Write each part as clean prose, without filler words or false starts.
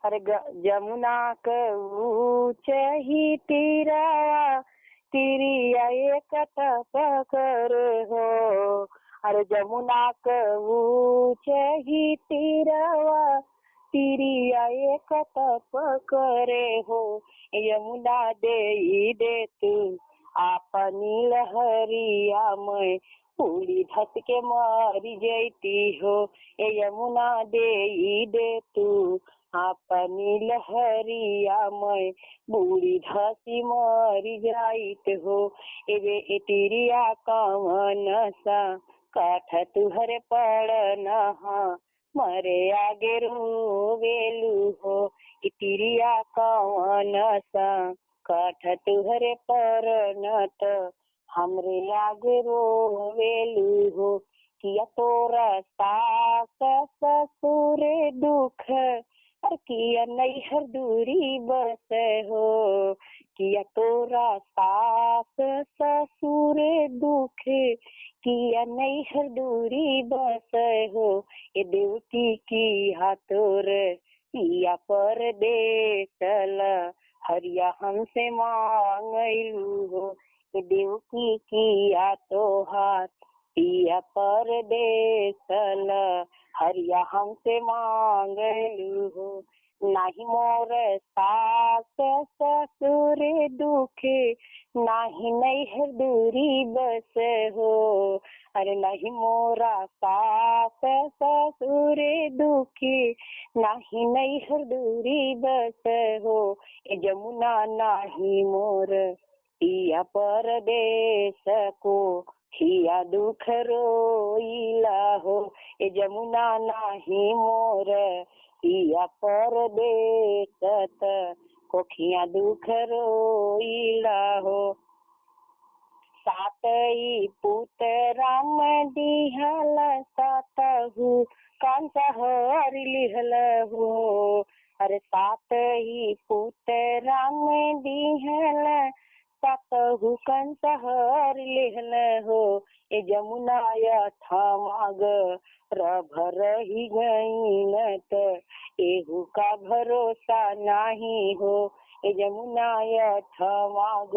अरे जमुना के ऊंच ही तीरा तिरिया एक पकर हो। अरे जमुना के ऊंच ही तीरवा तिरिया एक पकरे हो। यमुना दे तू अपनी लहरिया में पूरी धस के मारी जैती हो। यमुना दे तू अपनी लहरिया में बूढ़ी धसी मरी जाइत हो। एवे एटिरिया कवन सा काठ तुहरे पड़ना मरे आगे रोवेलू हो। इटिरिया कवन सा काठ तुहरे पड़ना त हमरे आगे रोवेलू हो। किया तोरा सास ससुर दुख किया नैहर दूरी बस हो। किया तोरा सास ससुर दुख किया नैहर दूरी बस हो। ये देवती की हाथोर पिया परदेसल हरिया हमसे मांगलू हो। ये देवती की हाथो हाथ पिया परदेसल हरिया हमसे मांगलू हो। नाही मोर सास ससुर दुखे नाही नैहर दूरी बस हो। अरे नहीं मोरा सास ससुर दुखे नाही नैहर दूरी बस हो। ए जमुना नाही मोर पिया परदेश को हिया दुख रोइला हो। ए जमुना नाही मोर पिया परदेश कोखिया दुख रोइला हो। सातई पुत्र राम दिहल सातहु कांसा हर लिहल हो। अरे सातई पुत्र राम दिहल सातहु कंसा हर लिहल हो। ए जमुना थमाग भर ही गई त एहू का भरोसा नहीं हो। ए जमुना थमाग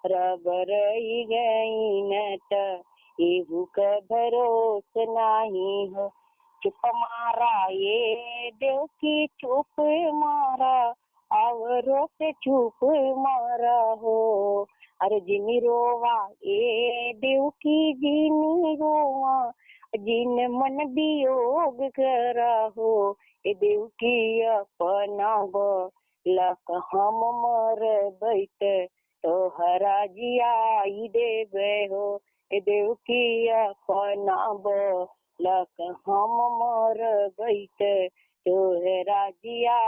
रबर ही गई न त एहू का भरोसा नहीं हो। चुप मारा ये देव की चुप मारा आवरों से चुप मारा हो। अरे जिनी रोवा ए देव की जिनी रोवा जिन मन वियोग करा हो। ए देव की अपना लक हम मर बैठ तो हरा जियाई देवे हो। ए देव की अपना लक हम मर बैठ तो हरा जिया